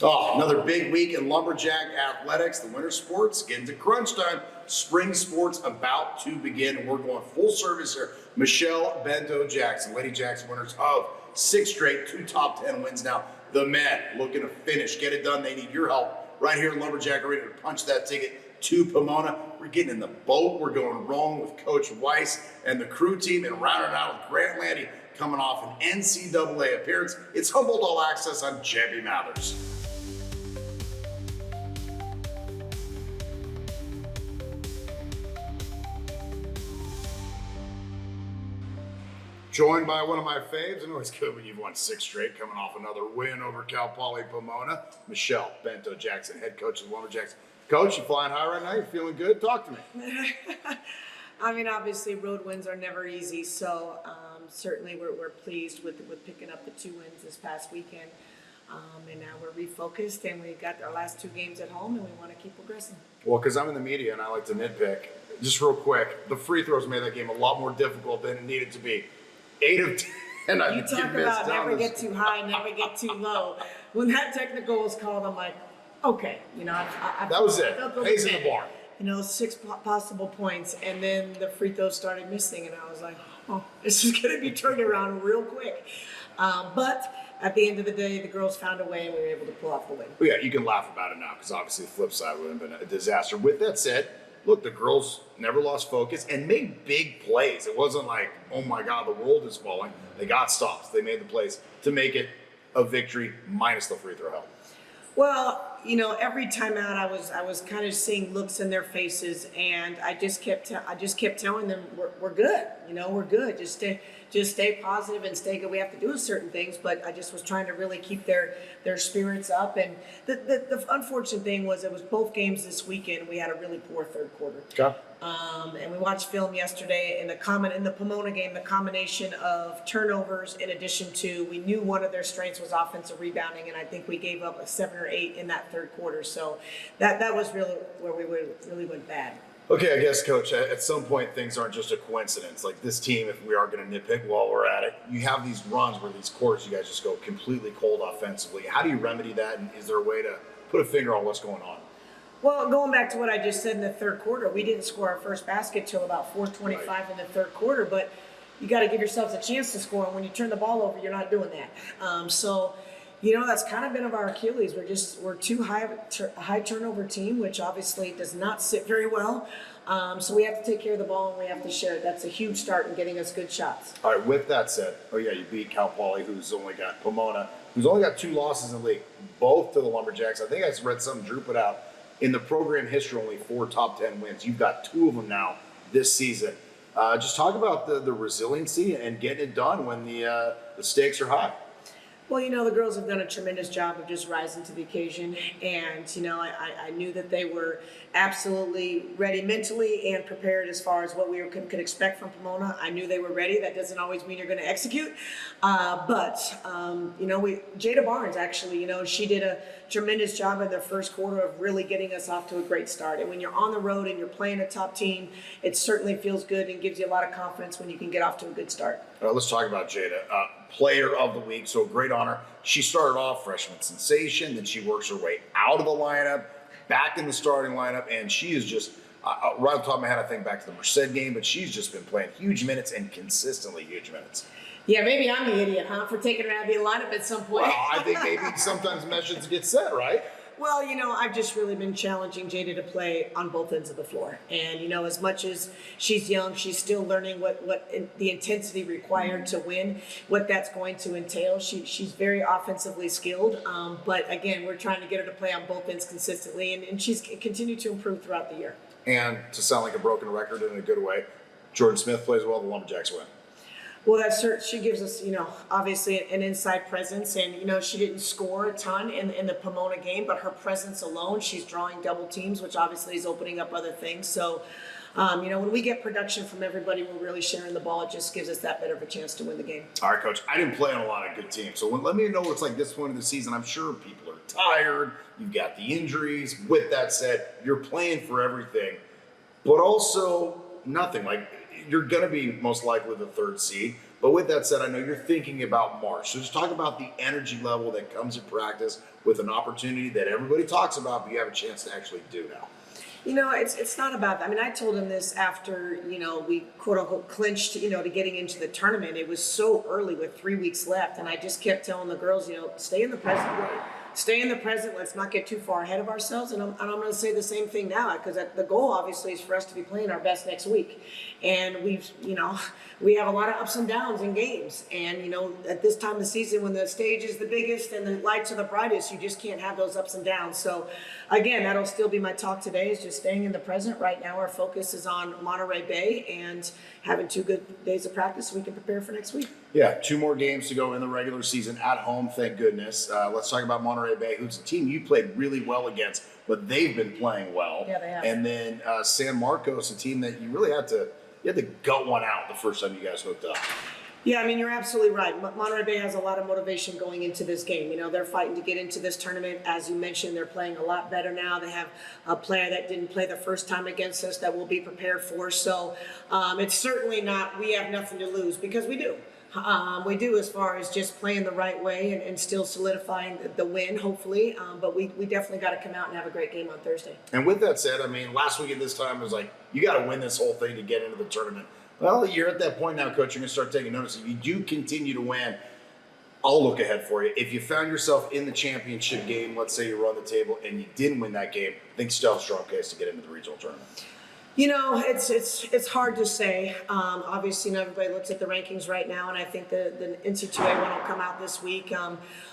Oh, another big week in Lumberjack athletics. The winter sports getting to crunch time. Spring sports about to begin, and we're going full service here. Michelle Bento-Jackson, Lady Jackson winners of 6 straight, 2 top 10 wins now. The men looking to finish, get it done. They need your help right here in Lumberjack Arena to punch that ticket to Pomona. We're getting in the boat. We're going rolling with Coach Weise and the crew team, and rounding out with Grant Landy coming off an NCAA appearance. It's Humboldt All-Axess. I'm Jebby Mathers. Joined by one of my faves, and always good when you've won 6 straight, coming off another win over Cal Poly Pomona, Michelle Bento-Jackson, head coach of the Lumberjacks. Coach, you flying high right now? You feeling good? Talk to me. I mean, obviously, road wins are never easy, so certainly we're pleased with picking up the 2 wins this past weekend. And now we're refocused, and we got our last 2 games at home, and we want to keep progressing. Well, because I'm in the media, and I like to nitpick. Just real quick, the free throws made that game a lot more difficult than it needed to be. 8 of 10. You talk about never get too high, never get too low. When that technical was called, I'm like, okay, that was it. Pays in the bar. 6 possible points, and then the free throws started missing, and I was like, oh, this is going to be turned around real quick. But at the end of the day, the girls found a way, and we were able to pull off the win. Well, yeah, you can laugh about it now because obviously the flip side would have been a disaster. With that said, look, the girls never lost focus and made big plays. It wasn't like, oh my God, the world is falling. They got stops. They made the plays to make it a victory minus the free throw help. Well, every time out, I was kind of seeing looks in their faces, and I just kept telling them we're good. We're good. Just stay positive and stay good. We have to do certain things, but I just was trying to really keep their spirits up. And the unfortunate thing was it was both games this weekend. We had a really poor third quarter. Okay. And we watched film yesterday in the Pomona game, the combination of turnovers in addition to, we knew one of their strengths was offensive rebounding, and I think we gave up a 7 or 8 in that third quarter. So that was really where we really went bad. Okay, I guess, Coach, at some point things aren't just a coincidence. Like this team, if we are going to nitpick while we're at it, you have these runs where these quarters you guys just go completely cold offensively. How do you remedy that, and is there a way to put a finger on what's going on? Well, going back to what I just said in the third quarter, we didn't score our first basket till about 4:25 in the third quarter, but you got to give yourselves a chance to score, and when you turn the ball over, you're not doing that. So that's kind of been of our Achilles. We're too high turnover team, which obviously does not sit very well. So we have to take care of the ball, and we have to share it. That's a huge start in getting us good shots. All right, with that said, you beat Cal Poly, who's only got Pomona, who's only got 2 losses in the league, both to the Lumberjacks. I think I read something Drew put out. In the program history, only 4 top 10 wins. You've got 2 of them now this season. Just talk about the resiliency and getting it done when the stakes are high. Well, the girls have done a tremendous job of just rising to the occasion. And, I knew that they were absolutely ready mentally and prepared as far as what we could expect from Pomona. I knew they were ready. That doesn't always mean you're going to execute. But Jada Barnes, actually, she did a tremendous job in the first quarter of really getting us off to a great start. And when you're on the road and you're playing a top team, it certainly feels good and gives you a lot of confidence when you can get off to a good start. Let's talk about Jada. Player of the week, so great honor. She started off freshman sensation, then she works her way out of the lineup, back in the starting lineup, and she is just, right off the top of my head, I think back to the Merced game, but she's just been playing huge minutes and consistently huge minutes. Yeah, maybe I'm the idiot, for taking her out of the lineup at some point. Well, I think maybe sometimes messages get set, right? Well, I've just really been challenging Jada to play on both ends of the floor. And, as much as she's young, she's still learning what the intensity required to win, what that's going to entail. She's very offensively skilled. But, again, we're trying to get her to play on both ends consistently. And she's continued to improve throughout the year. And to sound like a broken record in a good way, Jordan Smith plays well, the Lumberjacks win. Well, she gives us, obviously an inside presence, and, she didn't score a ton in the Pomona game, but her presence alone, she's drawing double teams, which obviously is opening up other things. So, when we get production from everybody, we're really sharing the ball. It just gives us that better of a chance to win the game. All right, Coach, I didn't play on a lot of good teams. So let me know what it's like this point of the season. I'm sure people are tired. You've got the injuries. With that said, you're playing for everything, but also nothing. Like, you're going to be most likely the 3rd seed. But with that said, I know you're thinking about March. So just talk about the energy level that comes in practice with an opportunity that everybody talks about, but you have a chance to actually do now. You know, it's not about that. I mean, I told him this after, we quote unquote clinched, to getting into the tournament. It was so early with 3 weeks left. And I just kept telling the girls, stay in the present. Stay in the present. Let's not get too far ahead of ourselves. And I'm going to say the same thing now, because the goal obviously is for us to be playing our best next week. And we have a lot of ups and downs in games. And, at this time of the season, when the stage is the biggest and the lights are the brightest, you just can't have those ups and downs. So again, that'll still be my talk today, is just staying in the present. Right now, our focus is on Monterey Bay and having 2 good days of practice so we can prepare for next week. Yeah, 2 more games to go in the regular season at home, thank goodness. Let's talk about Monterey Bay, who's a team you played really well against, but they've been playing well. Yeah, they have. And then San Marcos, a team that you really had to gut one out the first time you guys hooked up. Yeah, I mean, you're absolutely right. Monterey Bay has a lot of motivation going into this game. They're fighting to get into this tournament. As you mentioned, they're playing a lot better now. They have a player that didn't play the first time against us that we'll be prepared for. So it's certainly not, we have nothing to lose, because we do. We do, as far as just playing the right way and still solidifying the win, hopefully. But we definitely got to come out and have a great game on Thursday. And with that said, I mean, last week at this time, it was like, you got to win this whole thing to get into the tournament. Well, you're at that point now, Coach. You're going to start taking notice. If you do continue to win, I'll look ahead for you. If you found yourself in the championship game, let's say you run the table and you didn't win that game, I think still a strong case to get into the regional tournament. It's hard to say. Obviously, everybody looks at the rankings right now, and I think the NC2A one will come out this week.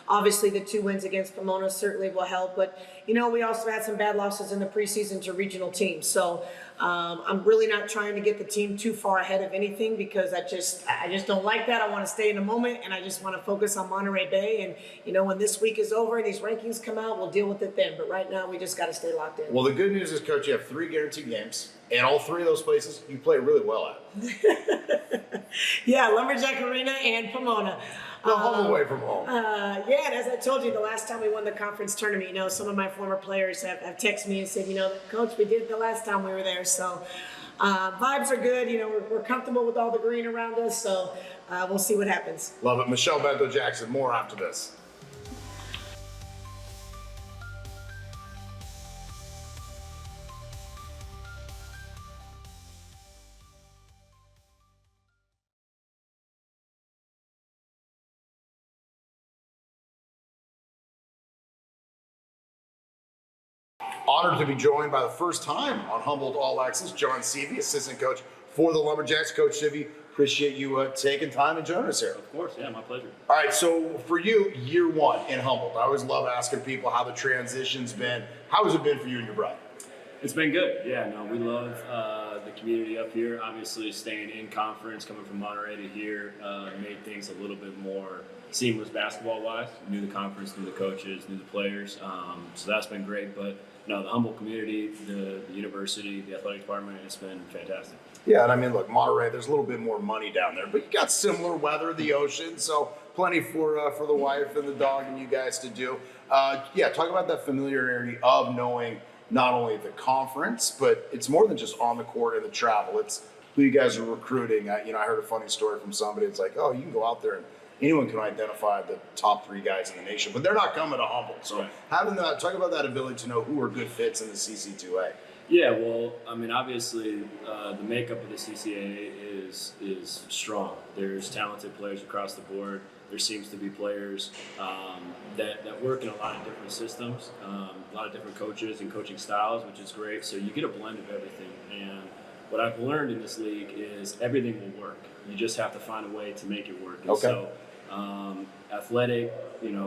Obviously, the 2 wins against Pomona certainly will help, but we also had some bad losses in the preseason to regional teams. So I'm really not trying to get the team too far ahead of anything, because I just don't like that. I want to stay in the moment, and I just want to focus on Monterey Bay. And when this week is over and these rankings come out, we'll deal with it then. But right now, we just got to stay locked in. Well, the good news is, Coach, you have 3 guaranteed games. And all 3 of those places you play really well at. Yeah, Lumberjack Arena and Pomona. The home away from home. Yeah, and as I told you, the last time we won the conference tournament, some of my former players have texted me and said, Coach, we did it the last time we were there. So vibes are good. We're comfortable with all the green around us. So we'll see what happens. Love it. Michelle Bento-Jackson, more after this. Honored to be joined by the first time on Humboldt All-Axess, John Seavey, assistant coach for the Lumberjacks. Coach Seavey, appreciate you taking time and joining us here. Of course, yeah, my pleasure. All right, so for you, year 1 in Humboldt, I always love asking people how the transition's been. How has it been for you and your brother? It's been good. Yeah, no, we love the community up here. Obviously, staying in conference, coming from Monterey to here, made things a little bit more seamless basketball-wise. Knew the conference, knew the coaches, knew the players. So that's been great. But no, the Humboldt community, the university, the athletic department, it's been fantastic. Yeah, and I mean, look, Monterey, there's a little bit more money down there, but you got similar weather, the ocean, so plenty for the wife and the dog and you guys to do. Yeah, talk about that familiarity of knowing not only the conference, but it's more than just on the court and the travel. It's who you guys are recruiting. I heard a funny story from somebody. It's like, oh, you can go out there and anyone can identify the top 3 guys in the nation, but they're not coming to Humboldt. So having that, talk about that ability to know who are good fits in the CC2A. Yeah, well, I mean, obviously, the makeup of the CCAA is strong. There's talented players across the board. There seems to be players that work in a lot of different systems, a lot of different coaches and coaching styles, which is great. So you get a blend of everything. And what I've learned in this league is everything will work. You just have to find a way to make it work. And so athletic,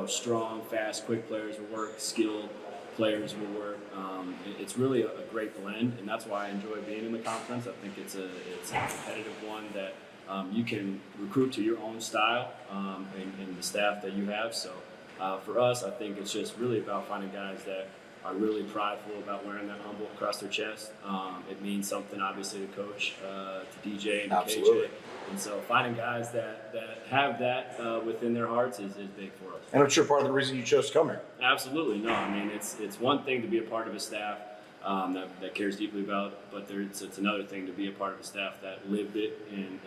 strong, fast, quick players will work, skilled players will work. It's really a great blend, and that's why I enjoy being in the conference. I think it's a competitive one that you can recruit to your own style and the staff that you have. So for us, I think it's just really about finding guys that are really prideful about wearing that Humboldt across their chest. It means something, obviously, to coach, to DJ, and to KJ. And so finding guys that have that within their hearts is big for us. And I'm sure part of the reason you chose to come here. Absolutely. No, I mean, it's one thing to be a part of a staff that cares deeply about it. But it's another thing to be a part of a staff that lived it and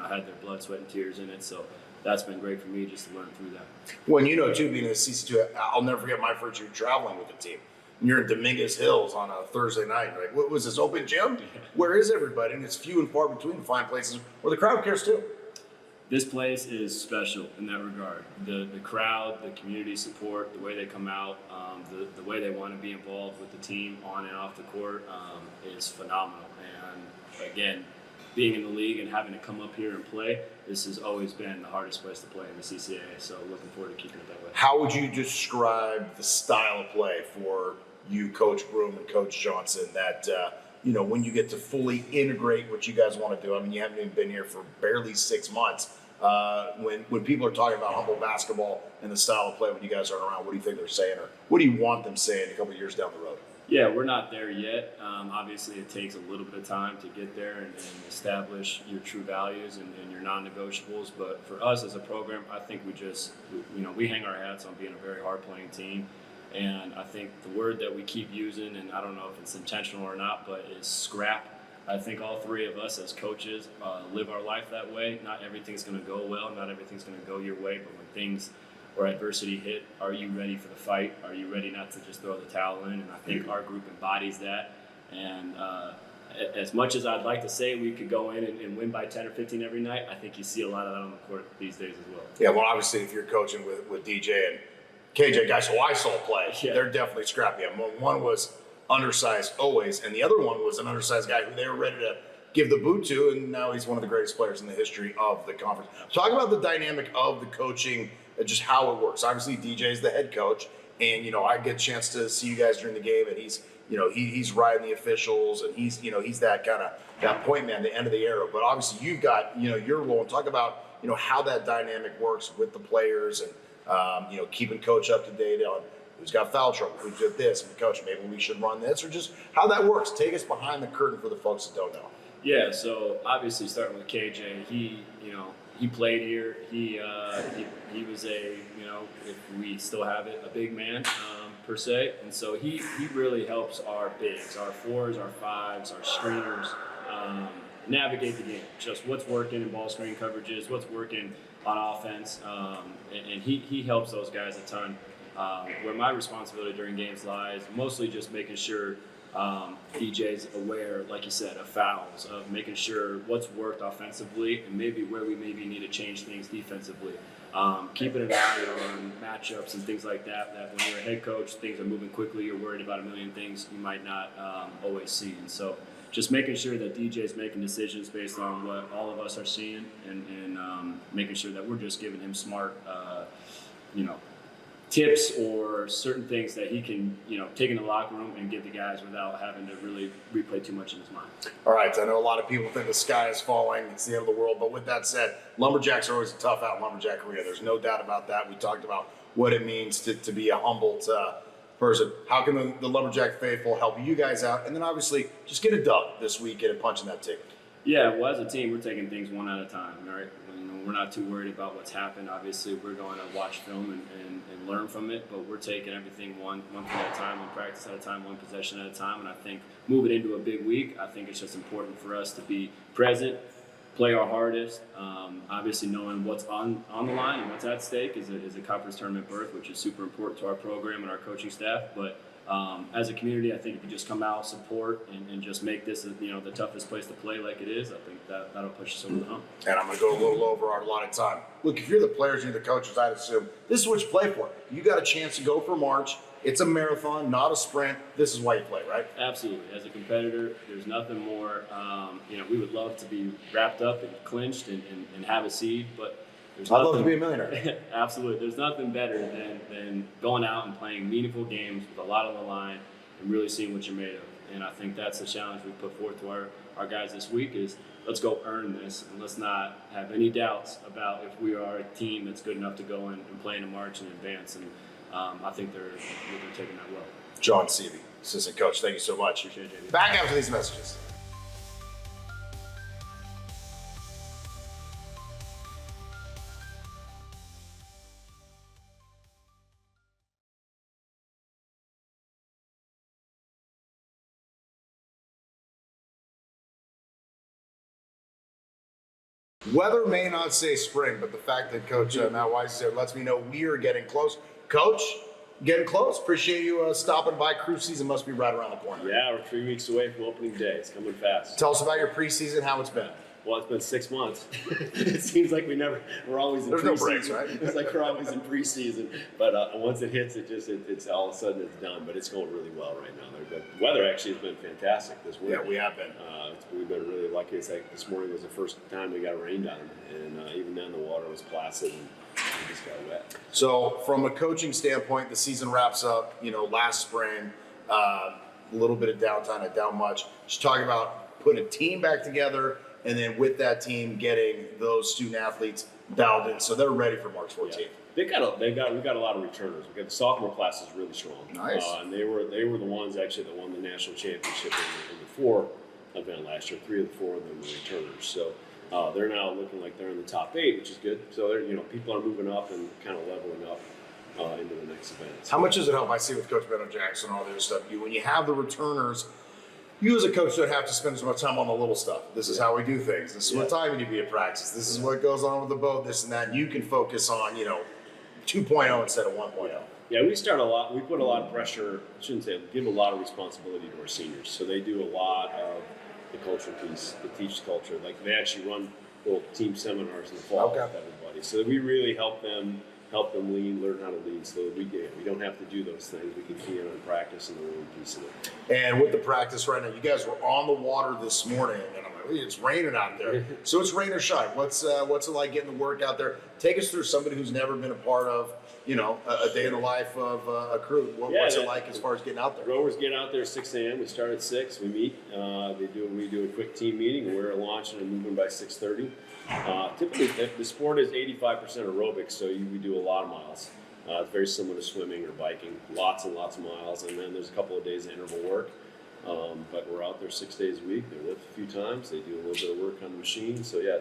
had their blood, sweat, and tears in it. So that's been great for me just to learn through that. Well, you know, too, being in the CC2, I'll never forget my first year traveling with the team. And you're in Dominguez Hills on a Thursday night. You're like, what was this, open gym? Where is everybody? And it's few and far between to find places where the crowd cares too. This place is special in that regard. The crowd, the community support, the way they come out, the way they want to be involved with the team on and off the court is phenomenal. And again, being in the league and having to come up here and play, this has always been the hardest place to play in the CCAA. So looking forward to keeping it that way. How would you describe the style of play for you, Coach Broom and Coach Johnson, that, you know, when you get to fully integrate what you guys want to do? I mean, you haven't even been here for barely 6 months. When people are talking about Humboldt basketball and the style of play when you guys aren't around, what do you think they're saying, or what do you want them saying a couple of years down the road? Yeah, we're not there yet. Obviously, it takes a little bit of time to get there and establish your true values and your non-negotiables. But for us as a program, I think we hang our hats on being a very hard-playing team. And I think the word that we keep using, and I don't know if it's intentional or not, but is scrap. I think all three of us as coaches live our life that way. Not everything's going to go well. Not everything's going to go your way. But when things or adversity hit, are you ready for the fight? Are you ready not to just throw the towel in? And I think our group embodies that. And as much as I'd like to say we could go in and win by 10 or 15 every night, I think you see a lot of that on the court these days as well. Yeah, well, obviously, if you're coaching with DJ and KJ, guys who I saw play, they're definitely scrappy. One was undersized always, and the other one was an undersized guy who they were ready to give the boot to, and now he's one of the greatest players in the history of the conference. Talk about the dynamic of the coaching, just how it works. Obviously, DJ's the head coach, and I get a chance to see you guys during the game, and he's riding the officials, and he's that kind of that point man, the end of the arrow. But obviously, you've got your role. And talk about how that dynamic works with the players, and keeping coach up to date on who's got foul trouble, who did this, and coach, maybe we should run this, or just how that works. Take us behind the curtain for the folks that don't know. Yeah, so obviously starting with KJ, he played here. He was if we still have it, a big man per se, and so he really helps our bigs, our fours, our fives, our screeners navigate the game. Just what's working in ball screen coverages, what's working on offense, and he helps those guys a ton. Where my responsibility during games lies, mostly just making sure DJ's aware, like you said, of fouls, of making sure what's worked offensively and maybe where we maybe need to change things defensively. Keeping an eye on matchups and things like that when you're a head coach, things are moving quickly, you're worried about a million things you might not always see. And so just making sure that DJ's making decisions based on what all of us are seeing and making sure that we're just giving him smart, tips or certain things that he can, take in the locker room and give the guys without having to really replay too much in his mind. All right, I know a lot of people think the sky is falling, it's the end of the world, but with that said, Lumberjacks are always a tough out in Lumberjack arena. There's no doubt about that. We talked about what it means to be a Humboldt person. How can the Lumberjack faithful help you guys out? And then obviously just get a dub this week and a punch in that ticket. Yeah, well, as a team, we're taking things one at a time, right? We're not too worried about what's happened. Obviously, we're going to watch film and learn from it, but we're taking everything one thing at a time, one practice at a time, one possession at a time. And I think moving into a big week, I think it's just important for us to be present, play our hardest. Obviously, knowing what's on the line and what's at stake is a conference tournament berth, which is super important to our program and our coaching staff. But as a community, I think if you just come out, support, and just make this the toughest place to play like it is, I think that'll push us over the hump. And I'm going to go a little over our allotted time. Look, if you're the players, you're the coaches, I'd assume this is what you play for. You got a chance to go for March. It's a marathon, not a sprint. This is why you play, right? Absolutely. As a competitor, there's nothing more. We would love to be wrapped up and clinched and have a seed, but I'd love to be a millionaire. Absolutely. There's nothing better than going out and playing meaningful games with a lot on the line and really seeing what you're made of. And I think that's the challenge we put forth to our guys this week is let's go earn this, and let's not have any doubts about if we are a team that's good enough to go in and play in a March and advance. And I think they're taking that well. John Seavey, assistant coach, thank you so much. Appreciate it, JD. Back after these messages. Weather may not say spring, but the fact that Coach Matt Weise is there lets me know we are getting close. Coach, getting close. Appreciate you stopping by. Crew season must be right around the corner. Yeah, we're 3 weeks away from opening day. It's coming fast. Tell us about your preseason, how it's been. Well, it's been 6 months. It seems like we're always in There's preseason. no breaks, right? It's like we're always in preseason. But once it hits, it's all of a sudden it's done. But it's going really well right now. The weather actually has been fantastic this week. Yeah, we have been. We've been really lucky. It's like this morning was the first time we got rained on, and even then the water was placid and we just got wet. So from a coaching standpoint, the season wraps up, last spring, a little bit of downtime, not down much. Just talking about putting a team back together, and then with that team getting those student athletes dialed in so they're ready for March 14th. Yeah. We got a lot of returners. We got the sophomore class is really strong. Nice. And they were the ones actually that won the national championship in the 4 event last year. 3 of the 4 of them were returners. So they're now looking like they're in the top 8, which is good. So they're people are moving up and kind of leveling up into the next event. How much does it help? I see with Coach Bento-Jackson and all the other stuff. When you have the returners, you as a coach don't have to spend as much time on the little stuff. This is how we do things. This is what time you need to be at practice. This is what goes on with the boat, this and that. And you can focus on, 2.0 instead of 1.0. Yeah, we start a lot. We put a lot of pressure. I shouldn't say give a lot of responsibility to our seniors. So they do a lot of the culture piece. They teach culture. Like they actually run little team seminars in the fall with everybody. So we really help them learn how to lead. So that we don't have to do those things. We can key in on practice and the learning piece of it. And with the practice right now, you guys were on the water this morning, and I'm like, it's raining out there. So it's rain or shine. What's it like getting the work out there? Take us through somebody who's never been a part of, a day in the life of a crew. What's it like as far as getting out there? Rowers get out there at 6 a.m. We start at 6. We meet. We do a quick team meeting. We're launching and moving by 6:30. Typically, the sport is 85% aerobics, so we do a lot of miles. It's very similar to swimming or biking, lots and lots of miles, and then there's a couple of days of interval work. But we're out there 6 days a week. They lift a few times. They do a little bit of work on the machine. So yeah,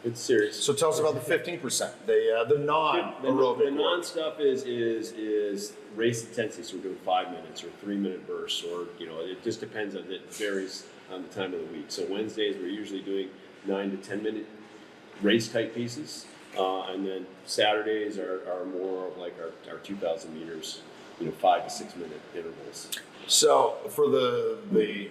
it's serious. So tell us about the 15%, the non-aerobic. The non-stuff is race intensity. So we're doing 5 minutes or 3-minute bursts, or it just depends on it varies on the time of the week. So Wednesdays we're usually doing 9 to 10 minute race type pieces, and then Saturdays are more of like our 2,000 meters, 5 to 6 minute intervals. So for the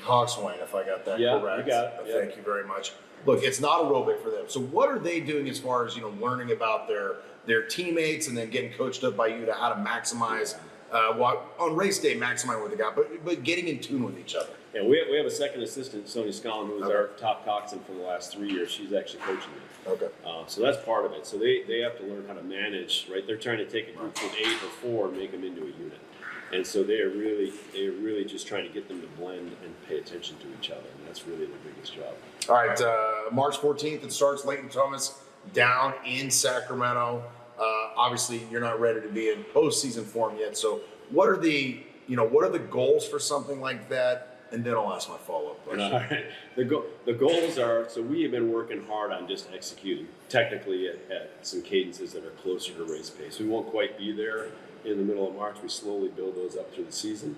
coxswain, if I got that correct, you got it. Thank you very much. Look, it's not aerobic for them. So what are they doing as far as learning about their teammates and then getting coached up by you to how to maximize on race day, maximize what they got, but getting in tune with each other. Yeah, we have a second assistant, Sonia Scollin, who was our top coxswain for the last 3 years. She's actually coaching me. Okay. So that's part of it. So they have to learn how to manage, right? They're trying to take a group of 8 or 4 and make them into a unit. And so they're really just trying to get them to blend and pay attention to each other. And that's really their biggest job. All right, March 14th, it starts. Layton Thomas down in Sacramento. Obviously, you're not ready to be in postseason form yet. So what are the goals for something like that? And then I'll ask my follow-up question. All right. The goals are, so we have been working hard on just executing technically at some cadences that are closer to race pace. We won't quite be there in the middle of March. We slowly build those up through the season.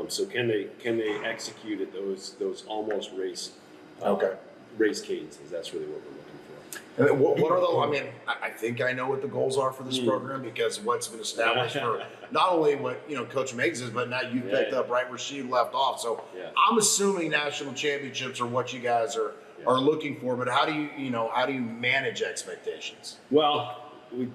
So can they execute at those almost race cadences? That's really what we're looking for. And then what are those? I mean, I think I know what the goals are for this program, because what's been established for not only what Coach Meigs is, but now you picked up right where she left off. So I'm assuming national championships are what you guys are looking for. But how do you manage expectations? Well,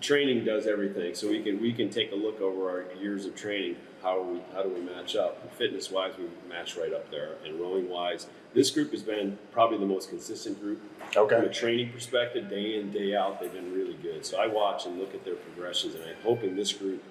training does everything. So we can take a look over our years of training. How do we match up? Fitness wise, we match right up there. And rowing wise, this group has been probably the most consistent group. Okay. From a training perspective, day in, day out, they've been really good. So I watch and look at their progressions, and I'm hoping this group,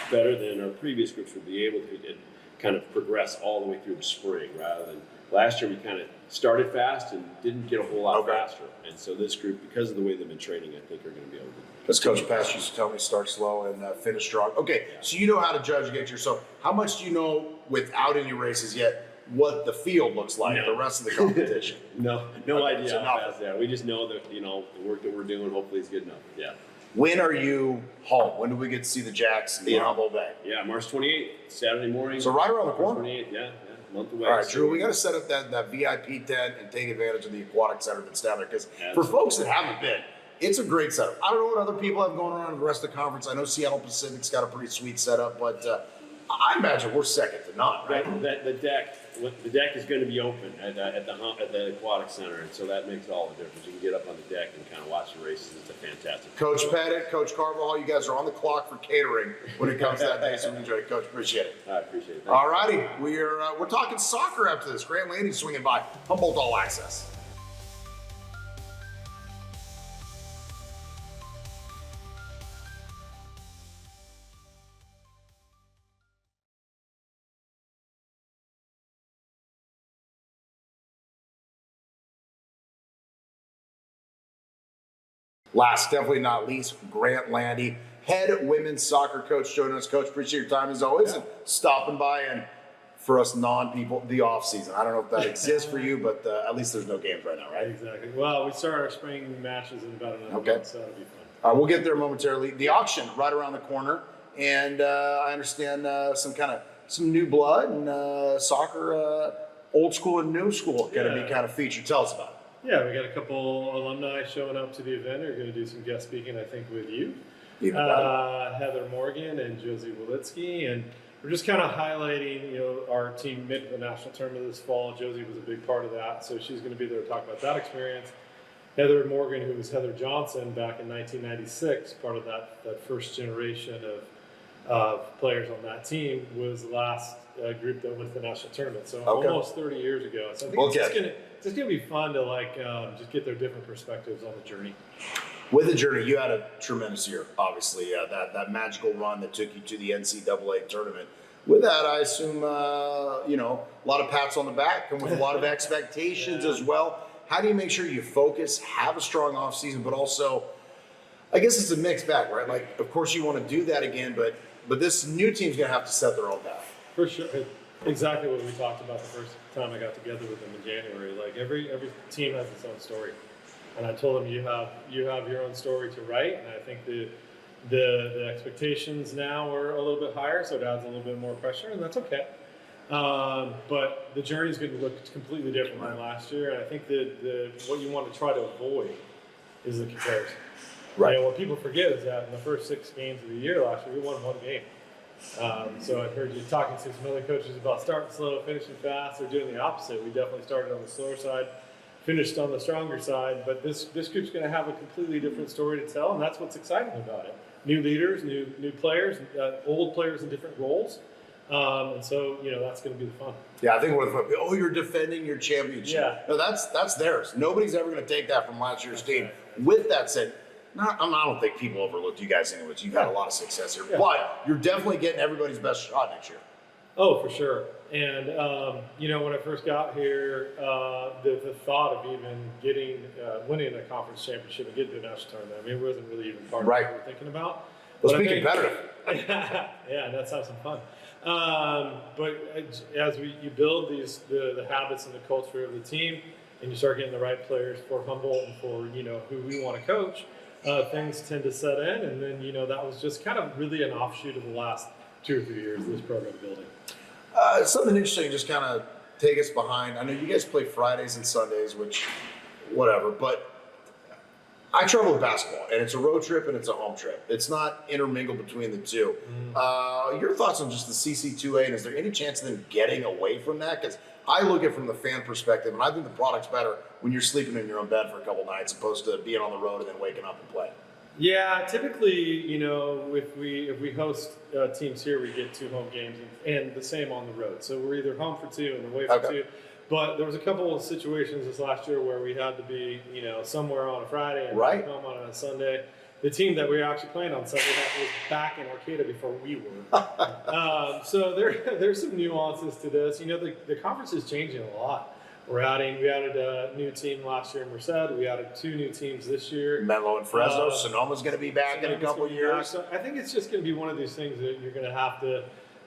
better than our previous groups, will be able to kind of progress all the way through the spring, rather than last year we kind of started fast and didn't get a whole lot faster. And so this group, because of the way they've been training, I think are going to be able to. As Coach Pass used to tell me, start slow and finish strong. Okay, so you know how to judge against yourself. How much do you know, without any races yet, what the field looks like, the rest of the competition? No idea so how fast they are. We just know that, the work that we're doing hopefully is good enough. Yeah. When are you home? When do we get to see the Jacks in Humboldt Bay? Yeah, March 28th, Saturday morning. So right around the corner. March 28th, yeah. month away. All right, So Drew, we got to set up that VIP tent and take advantage of the aquatic center that's down there. Because for Absolutely. folks that haven't been, it's a great setup. I don't know what other people have going on in the rest of the conference. I know Seattle Pacific's got a pretty sweet setup, but I imagine we're second to none, right? The deck is going to be open at the aquatic center, and so that makes all the difference. You can get up on the deck and kind of watch the races. It's a fantastic. Coach Pettit, Coach Carvajal, you guys are on the clock for catering when it comes to that day, so enjoy it. Coach, appreciate it. I appreciate it. All righty, we're talking soccer after this. Grant Landy swinging by, Humboldt All-Axess. Last, definitely not least, Grant Landy, head women's soccer coach, joining us. Coach, appreciate your time as always, and stopping by, and for us non-people, the off season. I don't know if that exists for you, but at least there's no games right now, right? Exactly. Well, we start our spring matches in about another month, so that'll be fun. We'll get there momentarily. The auction right around the corner, and I understand some new blood and soccer, old school and new school, going to be kind of featured. Tell us about it. Yeah, we got a couple alumni showing up to the event. We're going to do some guest speaking, I think, with you, Heather Morgan and Josie Walitsky, and we're just kind of highlighting, our team made the national tournament this fall. Josie was a big part of that, so she's going to be there to talk about that experience. Heather Morgan, who was Heather Johnson back in 1996, part of that first generation of players on that team, was the last group that went to the national tournament. So almost 30 years ago. So I think it's just gonna be fun to just get their different perspectives on the journey. With the journey, you had a tremendous year, obviously. That magical run that took you to the NCAA tournament. With that, I assume a lot of pats on the back and with a lot of expectations as well. How do you make sure you focus, have a strong off season, but also, I guess it's a mixed bag, right? Like, of course, you want to do that again, but this new team's going to have to set their own path. For sure, exactly what we talked about the first time I got together with them in January. Like every team has its own story, and I told them you have your own story to write, and I think the expectations now are a little bit higher, so it adds a little bit more pressure, and that's okay. But the journey is going to look completely different than last year, and I think what you want to try to avoid is the comparison. Right. What people forget is that in the first 6 games of the year last year, we won 1 game. So I heard you talking to some other coaches about starting slow, finishing fast. They're doing the opposite. We definitely started on the slower side, finished on the stronger side. But this group's going to have a completely different story to tell, and that's what's exciting about it. New leaders, new players, old players in different roles. And so, that's going to be the fun. Yeah, I think you're defending your championship. Yeah. No, that's theirs. Nobody's ever going to take that from last year's team. With that said, I don't think people overlooked you guys anyways. You've had a lot of success here. But you're definitely getting everybody's best shot next year. Oh, for sure. And, when I first got here, the thought of even winning a conference championship and getting to the national tournament, it wasn't really even part of what we were thinking about. Let's be competitive. Yeah, and let's have some fun. But as you build the habits and the culture of the team, and you start getting the right players for Humboldt and for who we want to coach, things tend to set in, and then that was just kind of really an offshoot of the last 2 or 3 years of this program building. Something interesting, just kind of take us behind. I know you guys play Fridays and Sundays, which whatever, but I travel with basketball, and it's a road trip and it's a home trip. It's not intermingled between the two. Your thoughts on just the CC2A, and is there any chance of them getting away from that? Because I look at it from the fan perspective, and I think the product's better when you're sleeping in your own bed for a couple nights, opposed to being on the road and then waking up and playing. Yeah, typically, if we host teams here, we get 2 home games, and the same on the road. So we're either home for 2 and away for 2. But there was a couple of situations this last year where we had to be, somewhere on a Friday and home on a Sunday. The team that we were actually playing on Sunday was back in Arcata before we were. So there's some nuances to this. The conference is changing a lot. We added a new team last year in Merced. We added 2 new teams this year. Menlo and Fresno. Sonoma's going to be back in a couple of years. So I think it's just going to be one of these things that you're going to have to,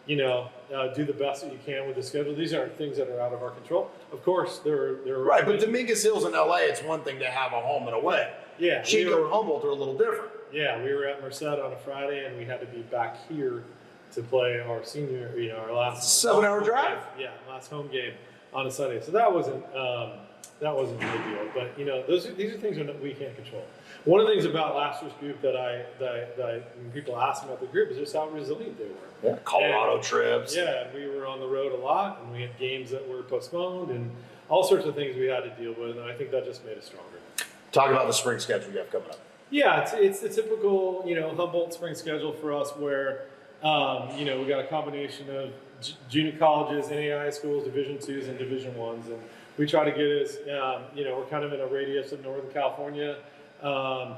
do the best that you can with the schedule. These aren't things that are out of our control. Of course, they're right. But Dominguez Hills in LA, it's one thing to have a home and away. Yeah, Chico and Humboldt are a little different. Yeah, we were at Merced on a Friday, and we had to be back here to play our senior, our last 7-hour drive. Yeah, last home game on a Sunday. So that wasn't a big deal. But these are things that we can't control. One of the things about last year's group that when people ask me about the group is just how resilient they were. Yeah, Colorado trips. Yeah, and we were on the road a lot, and we had games that were postponed, and all sorts of things we had to deal with. And I think that just made us stronger. Talk about the spring schedule you have coming up. Yeah, it's the typical Humboldt spring schedule for us where we got a combination of junior colleges, NAIA schools, Division IIs, and Division Is, and we try to get as we're kind of in a radius of Northern California, and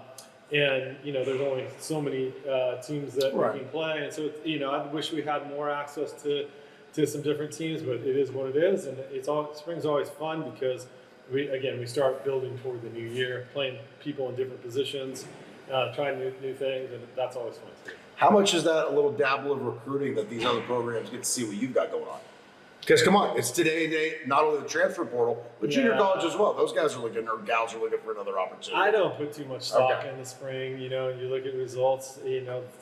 there's only so many teams that we can play, and so I wish we had more access to some different teams, but it is what it is, and spring's always fun because we start building toward the new year, playing people in different positions, trying new things, and that's always fun too. How much is that a little dabble of recruiting that these other programs get to see what you've got going on? Because come on, it's today day, not only the transfer portal, but junior college as well. Those guys are looking, or gals are looking for another opportunity. I don't put too much stock in the spring. You look at results. A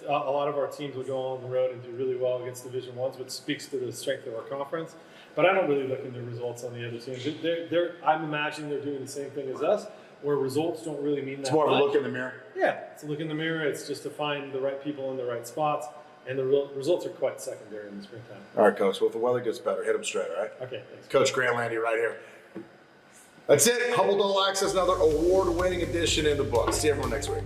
lot of our teams will go on the road and do really well against Division Is, which speaks to the strength of our conference. But I don't really look into results on the other teams. I'm imagining they're doing the same thing as us, where results don't really mean that much. It's more of a look in the mirror. Yeah, it's a look in the mirror. It's just to find the right people in the right spots, and the results are quite secondary in the springtime. All right, Coach. Well, if the weather gets better, hit them straight, all right? Okay, thanks. Coach Grant Landy right here. That's it. Humboldt All-Axess, another award-winning edition in the books. See everyone next week.